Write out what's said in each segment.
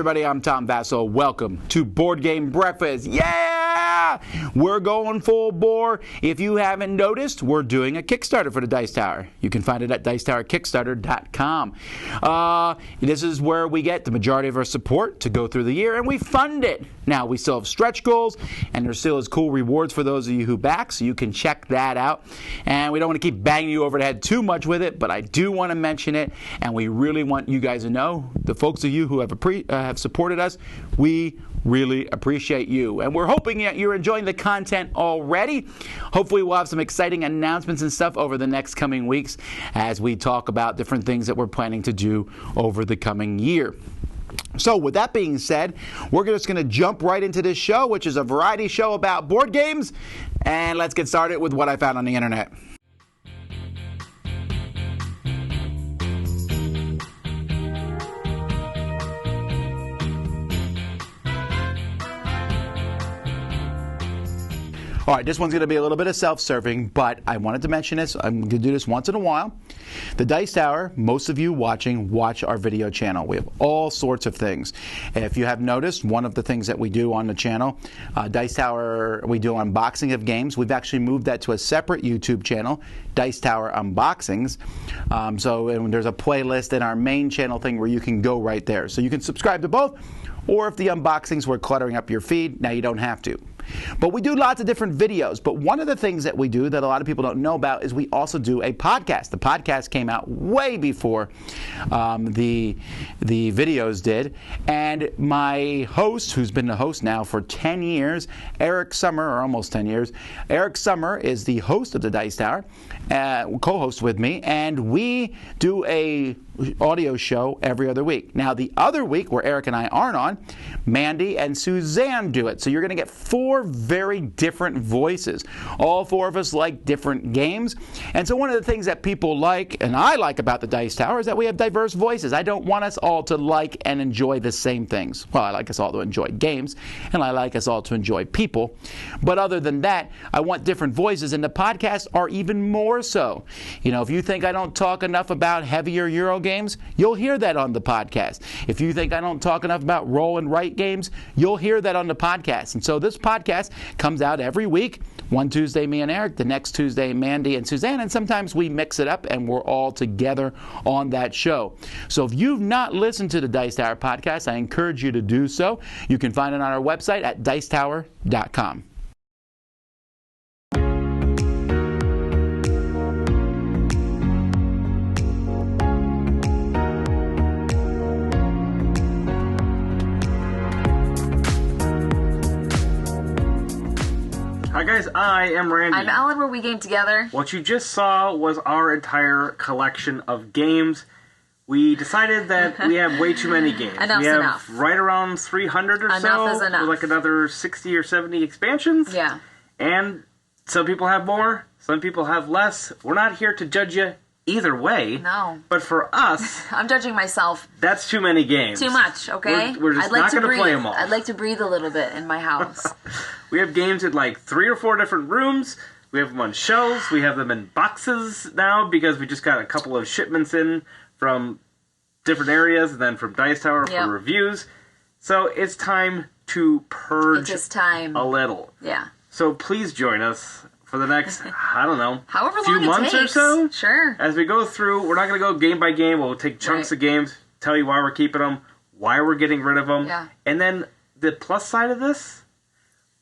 everybody, I'm Tom Vasel. Welcome to Board Game Breakfast. Yeah! We're going full bore. If you haven't noticed, we're doing a Kickstarter for the Dice Tower. You can find it at dicetowerkickstarter.com. This is where we get the majority of our support to go through the year, and we fund it. Now, we still have stretch goals, and there still is cool rewards for those of you who back, so you can check that out. And we don't want to keep banging you over the head too much with it, but I do want to mention it, and we really want you guys to know, the folks of you who have supported us, we really appreciate you. And we're hoping that you're enjoying the content already. Hopefully we'll have some exciting announcements and stuff over the next coming weeks as we talk about different things that we're planning to do over the coming year. So with that being said, we're just going to jump right into this show, which is a variety show about board games. And let's get started with what I found on the internet. All right, this one's going to be a little bit of self-serving, but I wanted to mention this. I'm going to do this once in a while. The Dice Tower, most of you watch our video channel. We have all sorts of things. If you have noticed, one of the things that we do on the channel, Dice Tower, we do unboxing of games. We've actually moved that to a separate YouTube channel, Dice Tower Unboxings. So there's a playlist in our main channel thing where you can go right there. So you can subscribe to both, or if the unboxings were cluttering up your feed, now you don't have to. But we do lots of different videos. But one of the things that we do that a lot of people don't know about is we also do a podcast. The podcast came out way before the videos did. And my host, who's been the host now for 10 years, Eric Summer, or almost 10 years, Eric Summer is the host of the Dice Tower, co-host with me, and we do a audio show every other week. Now, the other week, where Eric and I aren't on, Mandy and Suzanne do it. So you're going to get 4 very different voices. All 4 of us like different games. And so one of the things that people like, and I like about the Dice Tower, is that we have diverse voices. I don't want us all to like and enjoy the same things. Well, I like us all to enjoy games, and I like us all to enjoy people. But other than that, I want different voices, and the podcasts are even more so. You know, if you think I don't talk enough about heavier Euro games, you'll hear that on the podcast. If you think I don't talk enough about roll and write games, you'll hear that on the podcast. And so this podcast comes out every week. One Tuesday, me and Eric. The next Tuesday, Mandy and Suzanne. And sometimes we mix it up and we're all together on that show. So if you've not listened to the Dice Tower podcast, I encourage you to do so. You can find it on our website at dicetower.com. Hi guys, I am Randy. I'm Ellen, where we game together. What you just saw was our entire collection of games. We decided that we have way too many games. Enough's we have enough. Right around 300 or so. Enough is enough. With like another 60 or 70 expansions. Yeah. And some people have more, some people have less. We're not here to judge you either way. No. But for us, I'm judging myself. That's too many games. Too much, okay? We're just not going to play them all. I'd like to breathe a little bit in my house. We have games in like 3 or 4 different rooms. We have them on shelves. We have them in boxes now because we just got a couple of shipments in from different areas and then from Dice Tower for reviews. So it's time to purge a little. Yeah. So please join us for the next, I don't know, however few long months it takes. or so. Sure. As we go through, we're not going to go game by game. We'll take chunks of games, tell you why we're keeping them, why we're getting rid of them. Yeah. And then the plus side of this,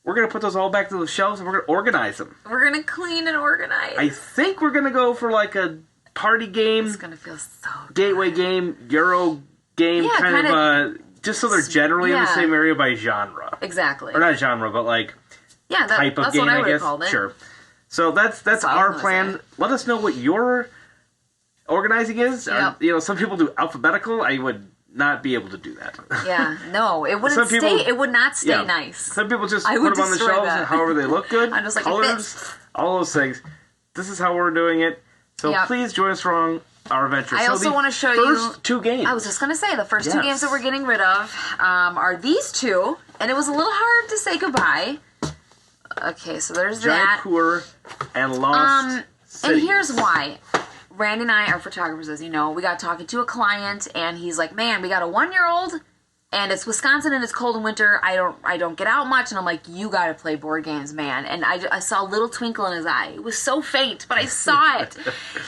we're going to put those all back to the shelves and we're going to organize them. We're going to clean and organize. I think we're going to go for like a party game. It's going to feel so good. Gateway game, Euro game, kind of just so they're generally in the same area by genre. Exactly. Or not genre, but like type of that's game, what I guess. called it. Sure. So that's our plan. Let us know what your organizing is. Yep. You know, some people do alphabetical. I would not be able to do that. Yeah, no, it wouldn't it would not stay nice. Some people just put them on the shelves and however they look good. I'm just like, colors, all those things. This is how we're doing it. So please join us on our adventure. I also want to show you first 2 games. I was just going to say the first 2 games that we're getting rid of are these 2, and it was a little hard to say goodbye. Okay, so there's that. Jaipur and Lost City. And here's why. Randy and I are photographers, as you know. We got talking to a client, and he's like, man, we got a 1-year-old And it's Wisconsin and it's cold in winter. I don't get out much, and I'm like, you gotta play board games, man. And I saw a little twinkle in his eye. It was so faint, but I saw it.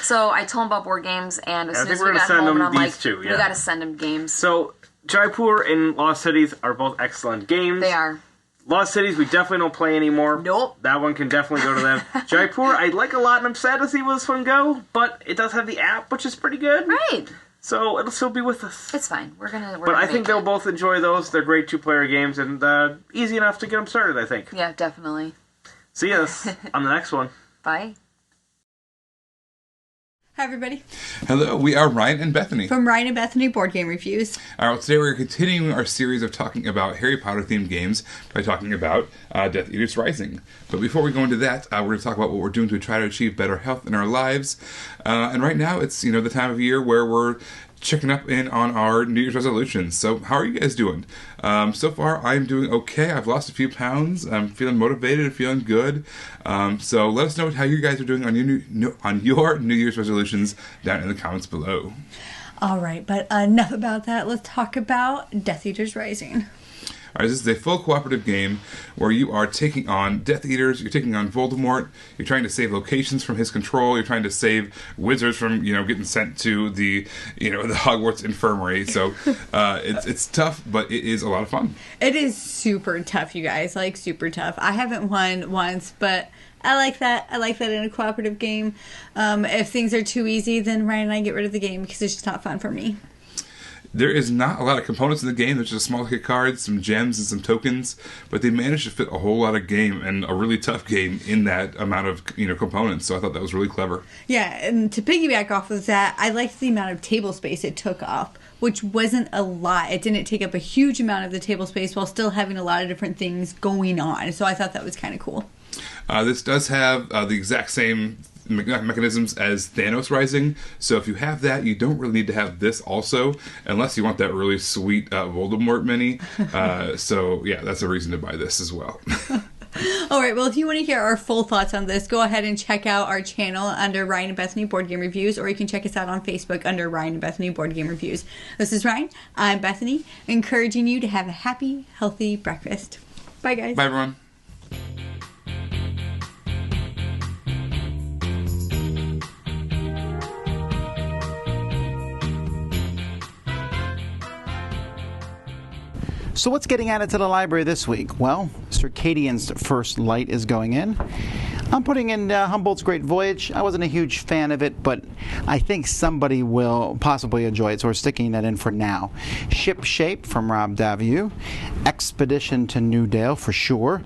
So I told him about board games, and as soon as we got home, I'm like, we gotta send him games. So Jaipur and Lost Cities are both excellent games. They are. Lost Cities, we definitely don't play anymore. Nope. That one can definitely go to them. Jaipur, I like a lot, and I'm sad to see where this one go, but it does have the app, which is pretty good. Right. So it'll still be with us. It's fine. But I think they'll both enjoy those. They're great 2-player games and easy enough to get them started, I think. Yeah, definitely. See us on the next one. Bye. Hi, everybody. Hello, we are Ryan and Bethany. From Ryan and Bethany Board Game Reviews. All right, today we're continuing our series of talking about Harry Potter-themed games by talking about Death Eaters Rising. But before we go into that, we're going to talk about what we're doing to try to achieve better health in our lives. And right now, it's the time of year where we're checking up in on our New Year's resolutions. So how are you guys doing? So far, I'm doing okay. I've lost a few pounds. I'm feeling motivated and feeling good. So let us know how you guys are doing on your New Year's resolutions down in the comments below. All right, but enough about that. Let's talk about Death Eaters Rising. All right, this is a full cooperative game where you are taking on Death Eaters, you're taking on Voldemort, you're trying to save locations from his control, you're trying to save wizards from, getting sent to the Hogwarts infirmary. So it's tough, but it is a lot of fun. It is super tough, you guys, like super tough. I haven't won once, but I like that. I like that in a cooperative game. If things are too easy, then Ryan and I get rid of the game because it's just not fun for me. There is not a lot of components in the game. There's just a small kit cards, some gems, and some tokens, but they managed to fit a whole lot of game and a really tough game in that amount of components. So I thought that was really clever. Yeah, and to piggyback off of that, I liked the amount of table space it took up, which wasn't a lot. It didn't take up a huge amount of the table space while still having a lot of different things going on. So I thought that was kind of cool. This does have the exact same mechanisms as Thanos Rising, so if you have that, you don't really need to have this also, unless you want that really sweet Voldemort mini. So yeah, that's a reason to buy this as well. All right, well, if you want to hear our full thoughts on this, go ahead and check out our channel under Ryan and Bethany Board Game Reviews, or you can check us out on Facebook under Ryan and Bethany Board Game Reviews. This is Ryan. I'm Bethany, encouraging you to have a happy, healthy breakfast. Bye, guys. Bye, everyone. So what's getting added to the library this week? Well, Circadian's First Light is going in. I'm putting in Humboldt's Great Voyage. I wasn't a huge fan of it, but I think somebody will possibly enjoy it, so we're sticking that in for now. Ship Shape from Rob Daviau. Expedition to Newdale for sure.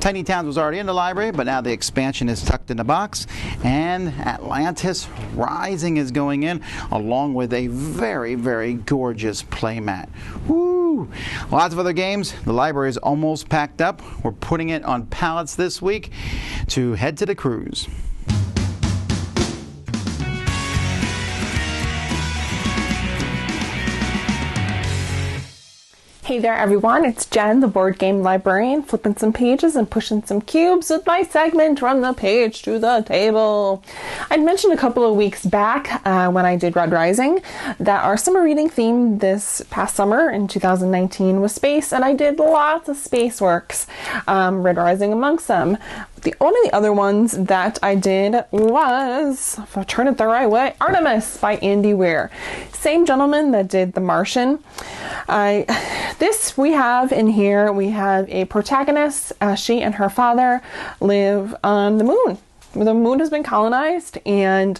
Tiny Towns was already in the library, but now the expansion is tucked in the box. And Atlantis Rising is going in, along with a very, very gorgeous playmat. Woo! Lots of other games. The library is almost packed up. We're putting it on pallets this week to head to the cruise. Hey there everyone, it's Jen, the board game librarian, flipping some pages and pushing some cubes with my segment From the Page to the Table. I'd mentioned a couple of weeks back when I did Red Rising that our summer reading theme this past summer in 2019 was space, and I did lots of space works, Red Rising amongst them. One of the other ones that I did was, if I turn it the right way, Artemis by Andy Weir. Same gentleman that did The Martian. This we have in here, we have a protagonist. She and her father live on the moon. The moon has been colonized, and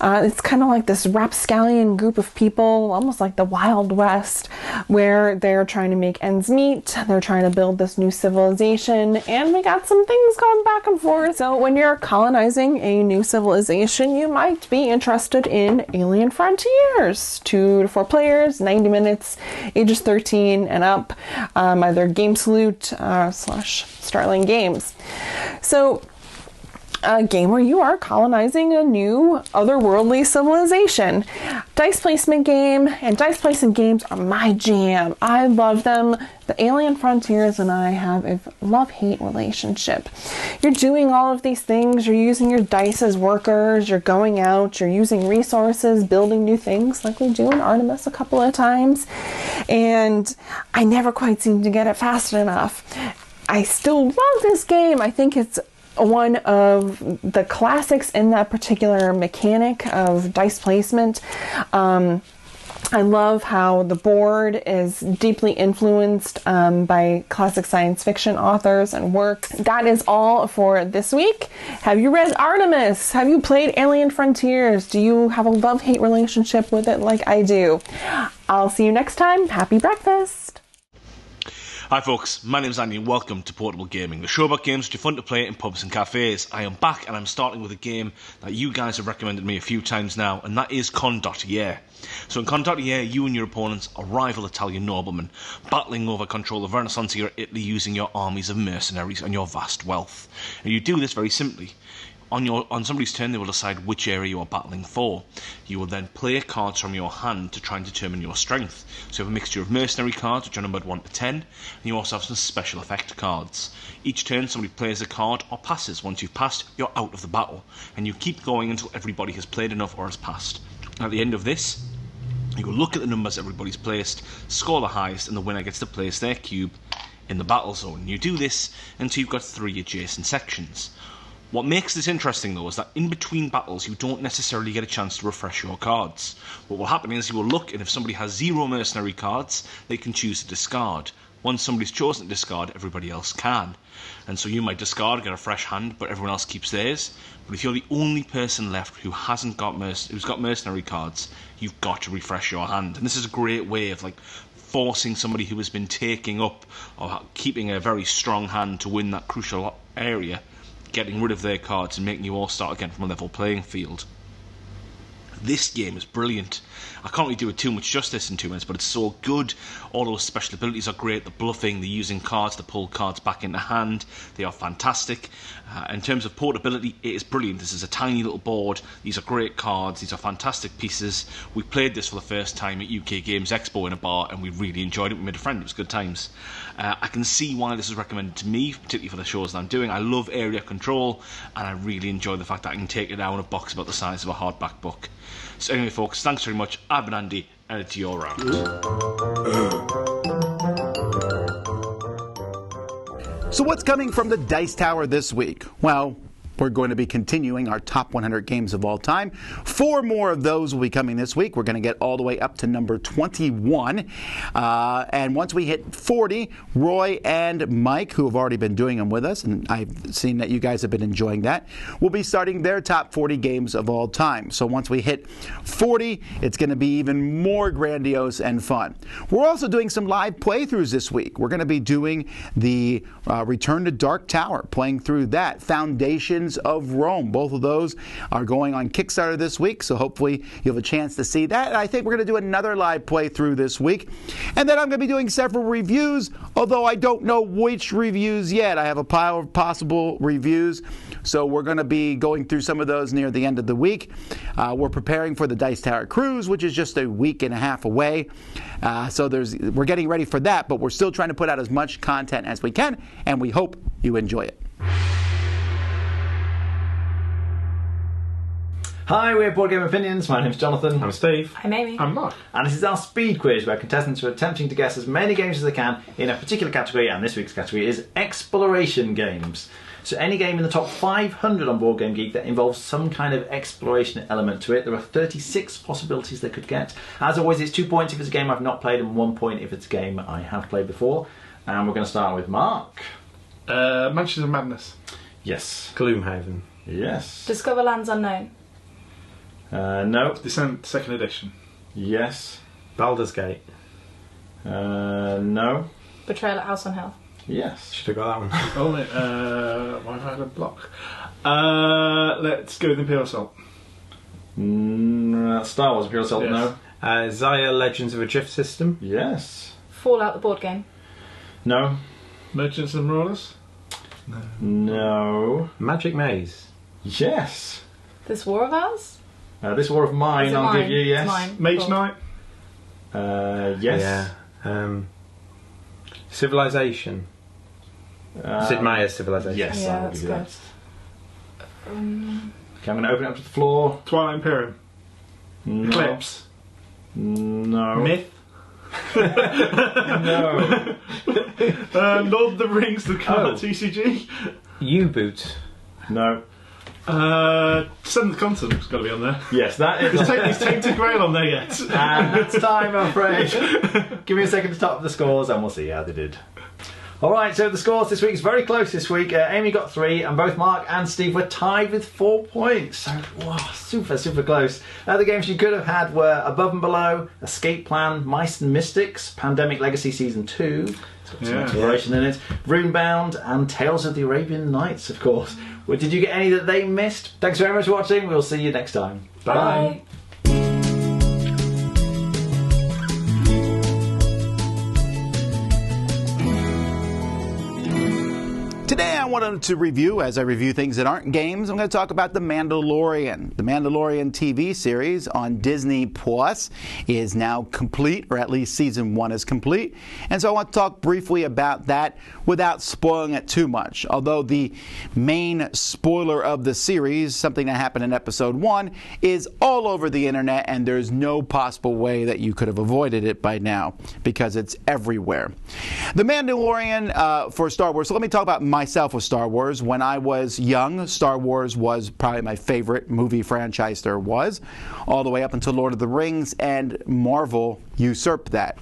it's kind of like this rapscallion group of people, almost like the Wild West, where they're trying to make ends meet. They're trying to build this new civilization, and we got some things going back and forth. So when you're colonizing a new civilization, you might be interested in Alien Frontiers. 2 to 4 players, 90 minutes, ages 13 and up, either Game Salute / Starling Games. So a game where you are colonizing a new otherworldly civilization. Dice placement game and dice placement games are my jam. I love them. The Alien Frontiers and I have a love-hate relationship. You're doing all of these things. You're using your dice as workers. You're going out. You're using resources, building new things like we do in Artemis a couple of times. And I never quite seem to get it fast enough. I still love this game. I think it's one of the classics in that particular mechanic of dice placement. I love how the board is deeply influenced by classic science fiction authors and works. That is all for this week. Have you read Artemis? Have you played Alien Frontiers? Do you have a love-hate relationship with it like I do? I'll see you next time. Happy breakfast! Hi folks, my name's Andy and welcome to Potable Gaming, the show about games which are fun to play in pubs and cafes. I am back and I'm starting with a game that you guys have recommended me a few times now, and that is Condottiere. So in Condottiere, you and your opponents are rival Italian noblemen, battling over control of Renaissance-era Italy using your armies of mercenaries and your vast wealth. And you do this very simply. On somebody's turn, they will decide which area you are battling for. You will then play cards from your hand to try and determine your strength. So you have a mixture of mercenary cards, which are numbered 1 to 10, and you also have some special effect cards. Each turn, somebody plays a card or passes. Once you've passed, you're out of the battle, and you keep going until everybody has played enough or has passed. At the end of this, you will look at the numbers everybody's placed, score the highest, and the winner gets to place their cube in the battle zone. You do this until you've got 3 adjacent sections. What makes this interesting though is that in between battles you don't necessarily get a chance to refresh your cards. What will happen is you will look, and if somebody has 0 mercenary cards, they can choose to discard. Once somebody's chosen to discard, everybody else can. And so you might discard, get a fresh hand, but everyone else keeps theirs. But if you're the only person left who hasn't got who's got mercenary cards, you've got to refresh your hand. And this is a great way of forcing somebody who has been taking up or keeping a very strong hand to win that crucial area, getting rid of their cards and making you all start again from a level playing field. This game is brilliant. I can't really do it too much justice in 2 minutes, but it's so good. All those special abilities are great. The bluffing, the using cards to pull cards back into hand, they are fantastic. In terms of portability, it is brilliant. This is a tiny little board. These are great cards. These are fantastic pieces. We played this for the first time at UK Games Expo in a bar, and we really enjoyed it. We made a friend. It was good times. I can see why this is recommended to me, particularly for the shows that I'm doing. I love area control, and I really enjoy the fact that I can take it out in a box about the size of a hardback book. So anyway, folks, thanks very much. I've been Andy, and it's your round. So what's coming from the Dice Tower this week? Well, we're going to be continuing our top 100 games of all time. 4 more of those will be coming this week. We're going to get all the way up to number 21. And once we hit 40, Roy and Mike, who have already been doing them with us, and I've seen that you guys have been enjoying that, will be starting their top 40 games of all time. So once we hit 40, it's going to be even more grandiose and fun. We're also doing some live playthroughs this week. We're going to be doing the Return to Dark Tower, playing through that. Foundations of Rome. Both of those are going on Kickstarter this week, so hopefully you'll have a chance to see that. And I think we're going to do another live playthrough this week. And then I'm going to be doing several reviews, although I don't know which reviews yet. I have a pile of possible reviews, so we're going to be going through some of those near the end of the week. We're preparing for the Dice Tower Cruise, which is just a week and a half away. So we're getting ready for that, but we're still trying to put out as much content as we can, and we hope you enjoy it. Hi, we're Board Game Opinions. My name's Jonathan. I'm Steve. I'm Amy. I'm Mark. And this is our speed quiz where contestants are attempting to guess as many games as they can in a particular category, and this week's category is exploration games. So any game in the top 500 on Board Game Geek that involves some kind of exploration element to it. There are 36 possibilities they could get. As always, it's 2 points if it's a game I've not played and 1 point if it's a game I have played before. And we're going to start with Mark. Mansions of Madness. Yes. Gloomhaven. Yes. Discover Lands Unknown. No. Descent 2nd edition. Yes. Baldur's Gate. No. Betrayal at House on Hill. Yes. Should have got that one. Why have I had a block? Let's go with Imperial Assault. Star Wars Imperial Assault, Yes. no. Zaya Legends of a Drift System. Yes. Fallout the board game. No. Merchants and Marauders. No. Magic Maze. Yes. This war of ours? This war of mine, Is it I'll mine? give you, yes. It's mine. Mage Cool. Knight. Yes. Yeah. Civilization. Sid Meier's Civilization. Yes, Yeah, I will that's give you good. that. Okay, I'm going to open it up to the floor. Twilight Imperium. No. Eclipse. No. Myth. No. Lord of the Rings, the card Oh. TCG. U-boot. No. Seventh Continent's got to be on there. Yes, that is. Is Tainted Grail on there yet? And it's time, I'm afraid. Give me a second to top the scores and we'll see how they did. Alright, so the scores this week is very close this week. Amy got 3 and both Mark and Steve were tied with 4 points. So, wow, super, super close. The games you could have had were Above and Below, Escape Plan, Mice and Mystics, Pandemic Legacy Season 2. It's got some exploration in it. Runebound and Tales of the Arabian Nights, of course. Well, did you get any that they missed? Thanks very much for watching. We'll see you next time. Bye. Today I wanted to review, as I review things that aren't games, I'm going to talk about The Mandalorian. The Mandalorian TV series on Disney Plus is now complete, or at least season 1 is complete. And so I want to talk briefly about that without spoiling it too much. Although the main spoiler of the series, something that happened in episode 1, is all over the internet, and there's no possible way that you could have avoided it by now because it's everywhere. The Mandalorian for Star Wars. So let me talk about myself with Star Wars. When I was young, Star Wars was probably my favorite movie franchise there was, all the way up until Lord of the Rings, and Marvel usurped that.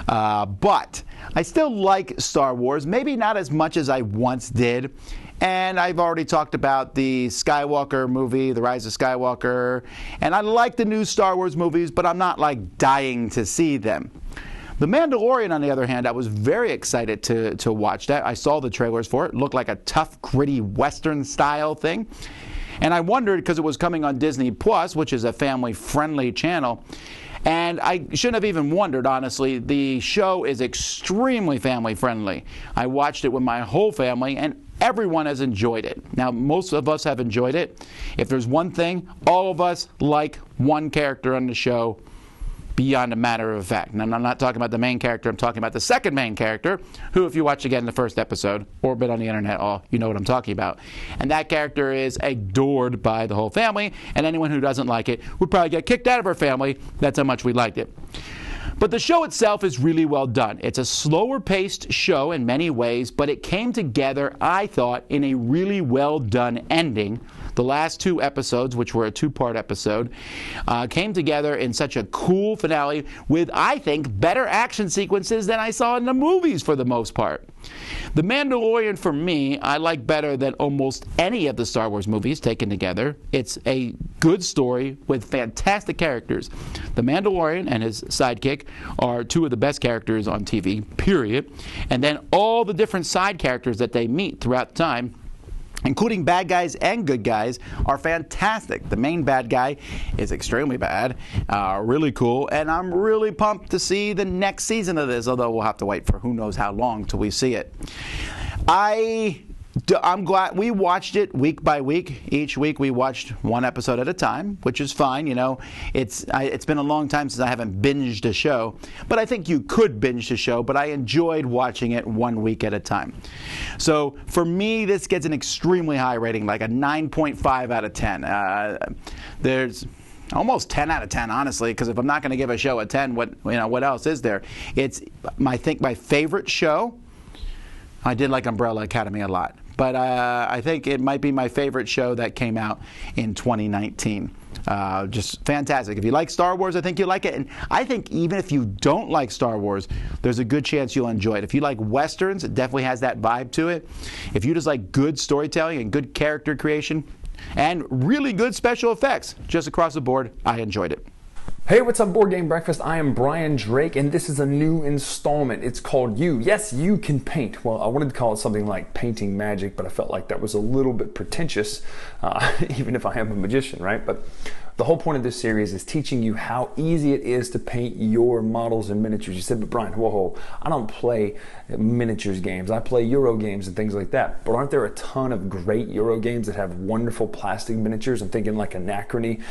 But I still like Star Wars, maybe not as much as I once did. And I've already talked about the Skywalker movie, The Rise of Skywalker, and I like the new Star Wars movies, but I'm not like dying to see them. The Mandalorian, on the other hand, I was very excited to watch that. I saw the trailers for it. It looked like a tough, gritty, Western-style thing. And I wondered, because it was coming on Disney Plus, which is a family-friendly channel, and I shouldn't have even wondered, honestly. The show is extremely family-friendly. I watched it with my whole family, and everyone has enjoyed it. Now, most of us have enjoyed it. If there's one thing, all of us like one character on the show, beyond a matter of fact. And I'm not talking about the main character, I'm talking about the second main character, who, if you watch again the first episode, or a bit on the internet, you know what I'm talking about. And that character is adored by the whole family, and anyone who doesn't like it would probably get kicked out of her family. That's how much we liked it. But the show itself is really well done. It's a slower-paced show in many ways, but it came together, I thought, in a really well-done ending. The last 2 episodes, which were a 2-part episode, came together in such a cool finale with, I think, better action sequences than I saw in the movies for the most part. The Mandalorian, for me, I like better than almost any of the Star Wars movies taken together. It's a good story with fantastic characters. The Mandalorian and his sidekick are 2 of the best characters on TV, period. And then all the different side characters that they meet throughout time, including bad guys and good guys, are fantastic. The main bad guy is extremely bad, really cool, and I'm really pumped to see the next season of this, although we'll have to wait for who knows how long till we see it. I'm glad we watched it week by week. Each week we watched 1 episode at a time, which is fine. You know, it's been a long time since I haven't binged a show, but I think you could binge the show, but I enjoyed watching it 1 week at a time. So for me, this gets an extremely high rating, like a 9.5 out of 10. There's almost 10 out of 10, honestly, because if I'm not going to give a show a 10, what else is there? It's, I think, my favorite show. I did like Umbrella Academy a lot, but I think it might be my favorite show that came out in 2019. Just fantastic. If you like Star Wars, I think you'll like it. And I think even if you don't like Star Wars, there's a good chance you'll enjoy it. If you like Westerns, it definitely has that vibe to it. If you just like good storytelling and good character creation and really good special effects, just across the board, I enjoyed it. Hey, what's up, Board Game Breakfast? I am Brian Drake, and this is a new installment. It's called You. Yes, You Can Paint. Well, I wanted to call it something like Painting Magic, but I felt like that was a little bit pretentious, even if I am a magician, right? But The whole point of this series is teaching you how easy it is to paint your models and miniatures. You said, but Brian, whoa, I don't play miniatures games. I play Euro games and things like that. But aren't there a ton of great Euro games that have wonderful plastic miniatures? I'm thinking like Anachrony,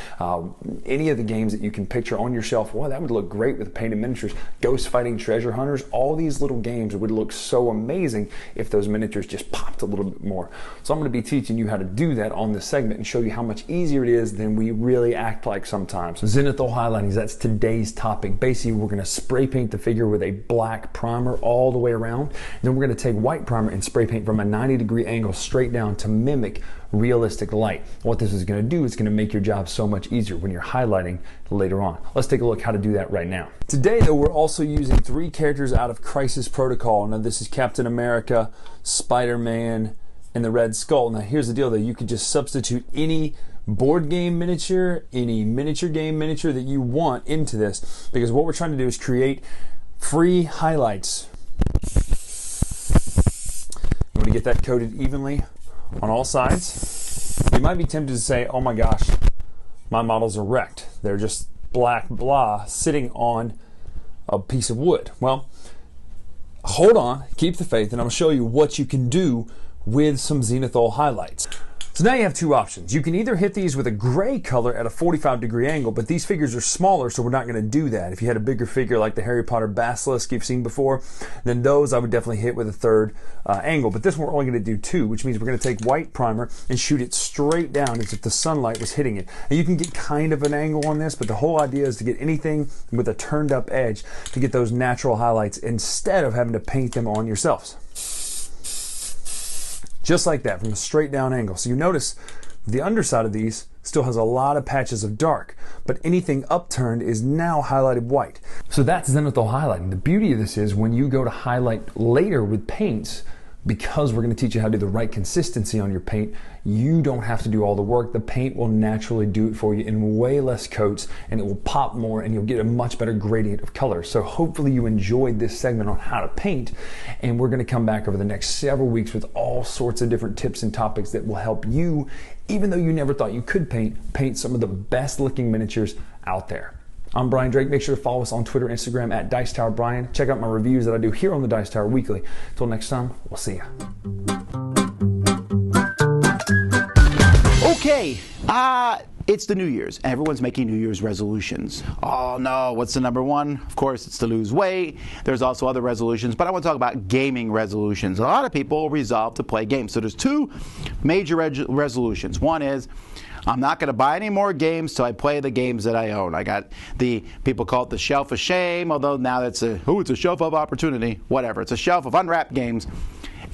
any of the games that you can picture on your shelf. Wow, that would look great with painted miniatures. Ghost Fighting Treasure Hunters, all these little games would look so amazing if those miniatures just popped a little bit more. So I'm going to be teaching you how to do that on this segment and show you how much easier it is than we really act like sometimes. Zenithal highlighting, that's today's topic. Basically, we're going to spray paint the figure with a black primer all the way around. Then we're going to take white primer and spray paint from a 90-degree angle straight down to mimic realistic light. What this is going to do is going to make your job so much easier when you're highlighting later on. Let's take a look how to do that right now. Today, though, we're also using 3 characters out of Crisis Protocol. Now, this is Captain America, Spider-Man, and the Red Skull. Now, here's the deal, though. You could just substitute any board game miniature, any miniature game miniature that you want into this, because what we're trying to do is create free highlights. You want to get that coated evenly on all sides. You might be tempted to say, oh my gosh, my models are wrecked. They're just black blah sitting on a piece of wood. Well, hold on, keep the faith, and I'm going to show you what you can do with some zenithal highlights. So now you have 2 options. You can either hit these with a gray color at a 45-degree angle, but these figures are smaller, so we're not going to do that. If you had a bigger figure like the Harry Potter basilisk you've seen before, then those I would definitely hit with a 3rd angle. But this one we're only going to do 2, which means we're going to take white primer and shoot it straight down as if the sunlight was hitting it. And you can get kind of an angle on this, but the whole idea is to get anything with a turned up edge to get those natural highlights instead of having to paint them on yourselves. Just like that, from a straight down angle. So you notice the underside of these still has a lot of patches of dark, but anything upturned is now highlighted white. So that's zenithal highlighting. The beauty of this is when you go to highlight later with paints, because we're going to teach you how to do the right consistency on your paint, you don't have to do all the work. The paint will naturally do it for you in way less coats, and it will pop more, and you'll get a much better gradient of color. So hopefully you enjoyed this segment on how to paint, and we're going to come back over the next several weeks with all sorts of different tips and topics that will help you, even though you never thought you could paint some of the best looking miniatures out there. I'm Brian Drake. Make sure to follow us on Twitter and Instagram at Dice Tower Brian. Check out my reviews that I do here on the Dice Tower weekly. Until next time, we'll see ya. Okay, it's the New Year's. Everyone's making New Year's resolutions. Oh no, what's the number one? Of course, it's to lose weight. There's also other resolutions, but I want to talk about gaming resolutions. A lot of people resolve to play games. So there's 2 major resolutions. One is, I'm not going to buy any more games till I play the games that I own. I got people call it the shelf of shame, although now it's a shelf of opportunity. Whatever, it's a shelf of unwrapped games.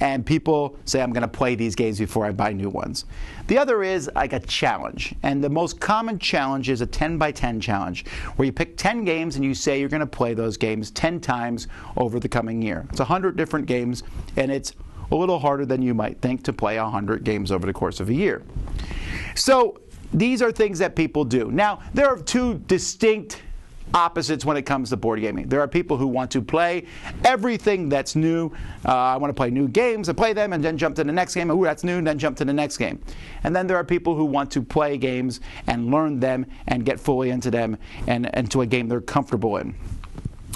And people say, I'm going to play these games before I buy new ones. The other is like a challenge. And the most common challenge is a 10 by 10 challenge, where you pick 10 games and you say you're going to play those games 10 times over the coming year. It's 100 different games, and it's a little harder than you might think to play 100 games over the course of a year. So these are things that people do. Now, there are 2 distinct opposites when it comes to board gaming. There are people who want to play everything that's new. I want to play new games and play them and then jump to the next game. Ooh, that's new, and then jump to the next game. And then there are people who want to play games and learn them and get fully into them and into a game they're comfortable in.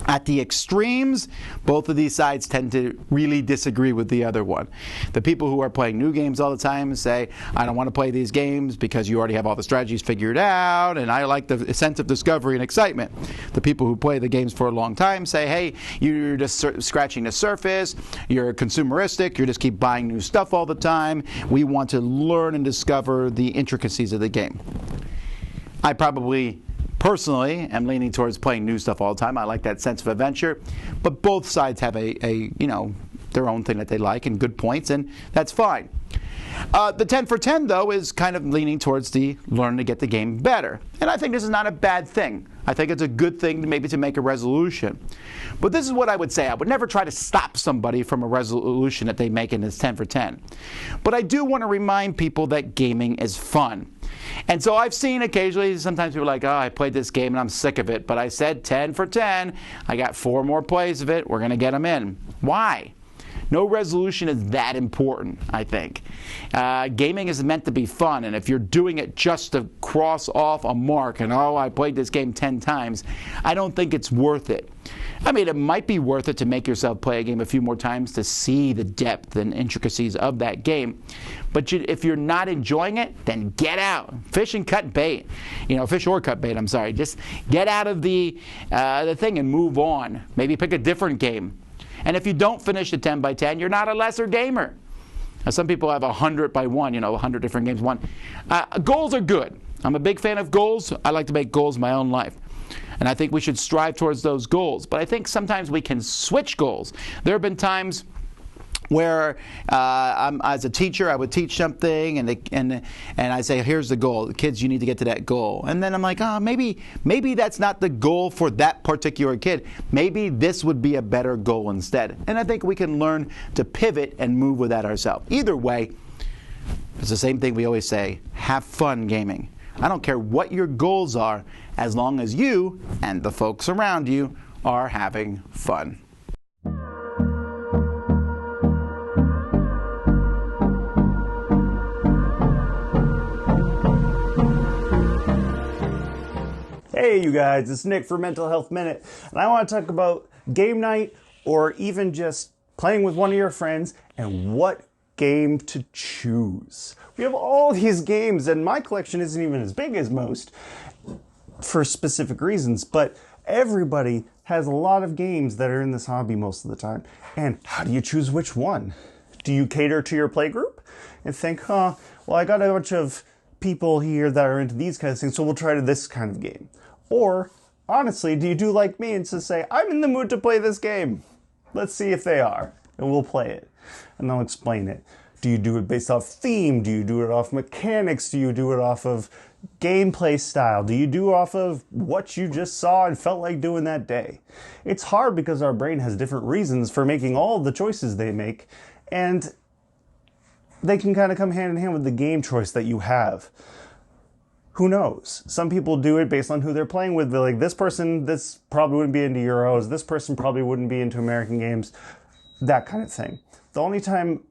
At the extremes, both of these sides tend to really disagree with the other one. The people who are playing new games all the time say, I don't want to play these games because you already have all the strategies figured out, and I like the sense of discovery and excitement. The people who play the games for a long time say, hey, you're just scratching the surface, you're consumeristic, you just keep buying new stuff all the time. We want to learn and discover the intricacies of the game. I probably personally am leaning towards playing new stuff all the time. I like that sense of adventure, but both sides have their own thing that they like and good points, and that's fine. The 10 for 10, though, is kind of leaning towards the learn to get the game better. And I think this is not a bad thing. I think it's a good thing maybe to make a resolution. But this is what I would say. I would never try to stop somebody from a resolution that they make in this 10 for 10. But I do want to remind people that gaming is fun. And so I've seen occasionally, sometimes people are like, oh, I played this game and I'm sick of it. But I said 10 for 10. I got 4 more plays of it. We're going to get them in. Why? No resolution is that important, I think. Gaming is meant to be fun, and if you're doing it just to cross off a mark and, oh, I played this game 10 times, I don't think it's worth it. I mean, it might be worth it to make yourself play a game a few more times to see the depth and intricacies of that game. But if you're not enjoying it, then get out. Fish and cut bait. Fish or cut bait, I'm sorry. Just get out of the thing and move on. Maybe pick a different game. And if you don't finish the 10 by 10, you're not a lesser gamer. Now, some people have 100 by 1, 100 different games won. Goals are good. I'm a big fan of goals. I like to make goals in my own life. And I think we should strive towards those goals. But I think sometimes we can switch goals. There have been times where as a teacher, I would teach something, and I say, here's the goal. Kids, you need to get to that goal. And then I'm like, maybe that's not the goal for that particular kid. Maybe this would be a better goal instead. And I think we can learn to pivot and move with that ourselves. Either way, it's the same thing we always say, have fun gaming. I don't care what your goals are, as long as you and the folks around you are having fun. Hey you guys, it's Nick for Mental Health Minute, and I want to talk about game night or even just playing with one of your friends and what game to choose. We have all these games, and my collection isn't even as big as most for specific reasons, but everybody has a lot of games that are in this hobby most of the time. And how do you choose which one? Do you cater to your playgroup and think, well, I got a bunch of people here that are into these kinds of things, so we'll try this kind of game? Or, honestly, do you do like me and just say, I'm in the mood to play this game. Let's see if they are, and we'll play it. And I'll explain it. Do you do it based off theme? Do you do it off mechanics? Do you do it off of gameplay style? Do you do it off of what you just saw and felt like doing that day? It's hard because our brain has different reasons for making all the choices they make, and they can kind of come hand in hand with the game choice that you have. Who knows? Some people do it based on who they're playing with. They're like, this probably wouldn't be into Euros. This person probably wouldn't be into American games. That kind of thing. The only time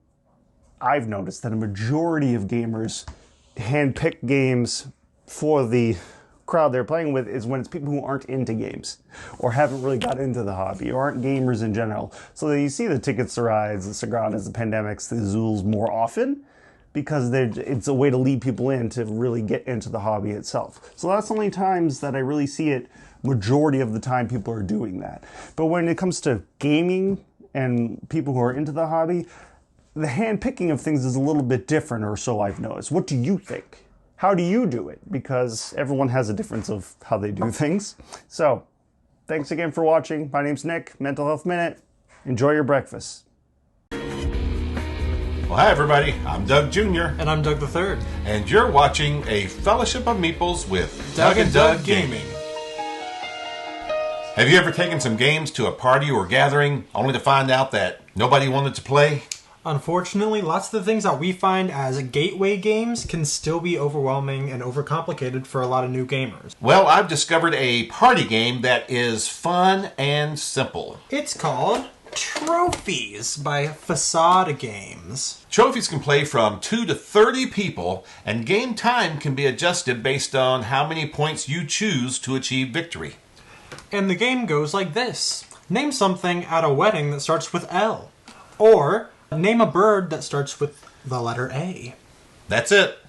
I've noticed that a majority of gamers handpick games for the crowd they're playing with is when it's people who aren't into games or haven't really got into the hobby or aren't gamers in general. So that you see the Tickets to Rides, the Sagradas, the Pandemics, the Azules more often because it's a way to lead people in to really get into the hobby itself. So that's the only times that I really see it. Majority of the time people are doing that. But when it comes to gaming and people who are into the hobby, the hand-picking of things is a little bit different, or so I've noticed. What do you think? How do you do it? Because everyone has a difference of how they do things. So, thanks again for watching. My name's Nick, Mental Health Minute. Enjoy your breakfast. Well, hi everybody. I'm Doug Jr. And I'm Doug the Third. And you're watching a Fellowship of Meeples with Doug and Doug Gaming. Have you ever taken some games to a party or gathering only to find out that nobody wanted to play? Unfortunately, lots of the things that we find as gateway games can still be overwhelming and overcomplicated for a lot of new gamers. Well, I've discovered a party game that is fun and simple. It's called Trophies by Facade Games. Trophies can play from 2 to 30 people, and game time can be adjusted based on how many points you choose to achieve victory. And the game goes like this. Name something at a wedding that starts with L. Or name a bird that starts with the letter A. That's it.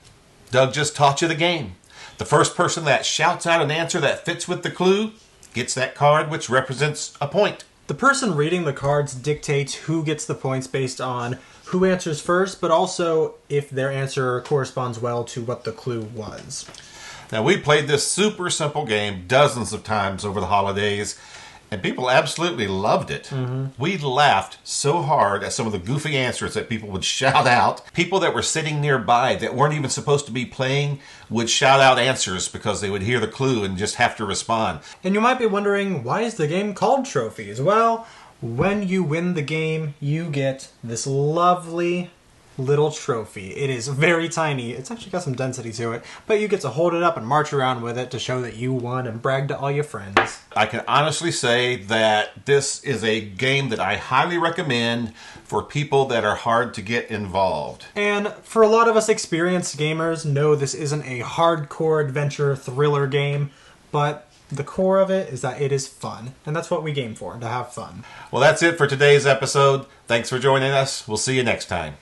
Doug just taught you the game. The first person that shouts out an answer that fits with the clue gets that card, which represents a point. The person reading the cards dictates who gets the points based on who answers first, but also if their answer corresponds well to what the clue was. Now, we played this super simple game dozens of times over the holidays, and people absolutely loved it. We laughed so hard at some of the goofy answers that people would shout out. People that were sitting nearby that weren't even supposed to be playing would shout out answers because they would hear the clue and just have to respond. And you might be wondering, why is the game called Trophies? Well, when you win the game, you get this lovely little trophy. It is very tiny. It's actually got some density to it, but you get to hold it up and march around with it to show that you won and brag to all your friends. I can honestly say that this is a game that I highly recommend for people that are hard to get involved. And for a lot of us experienced gamers, no, this isn't a hardcore adventure thriller game, but the core of it is that it is fun, and that's what we game for, to have fun. Well, that's it for today's episode. Thanks for joining us. We'll see you next time.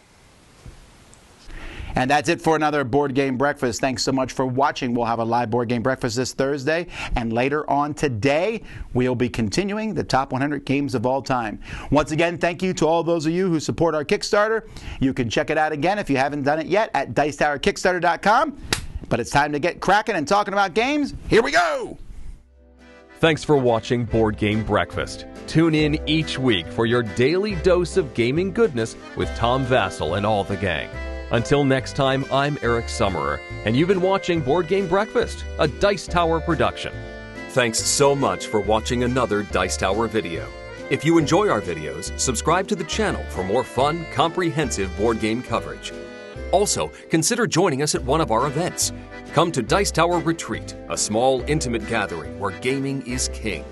And that's it for another Board Game Breakfast. Thanks so much for watching. We'll have a live Board Game Breakfast this Thursday. And later on today, we'll be continuing the top 100 games of all time. Once again, thank you to all those of you who support our Kickstarter. You can check it out again if you haven't done it yet at DicetowerKickstarter.com. But it's time to get cracking and talking about games. Here we go! Thanks for watching Board Game Breakfast. Tune in each week for your daily dose of gaming goodness with Tom Vasel and all the gang. Until next time, I'm Eric Summerer, and you've been watching Board Game Breakfast, a Dice Tower production. Thanks so much for watching another Dice Tower video. If you enjoy our videos, subscribe to the channel for more fun, comprehensive board game coverage. Also, consider joining us at one of our events. Come to Dice Tower Retreat, a small, intimate gathering where gaming is king.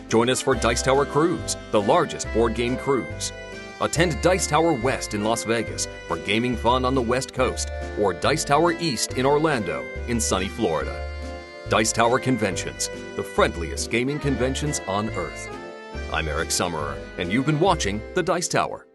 Join us for Dice Tower Cruise, the largest board game cruise. Attend Dice Tower West in Las Vegas for gaming fun on the West Coast, or Dice Tower East in Orlando in sunny Florida. Dice Tower Conventions, the friendliest gaming conventions on Earth. I'm Eric Summerer, and you've been watching The Dice Tower.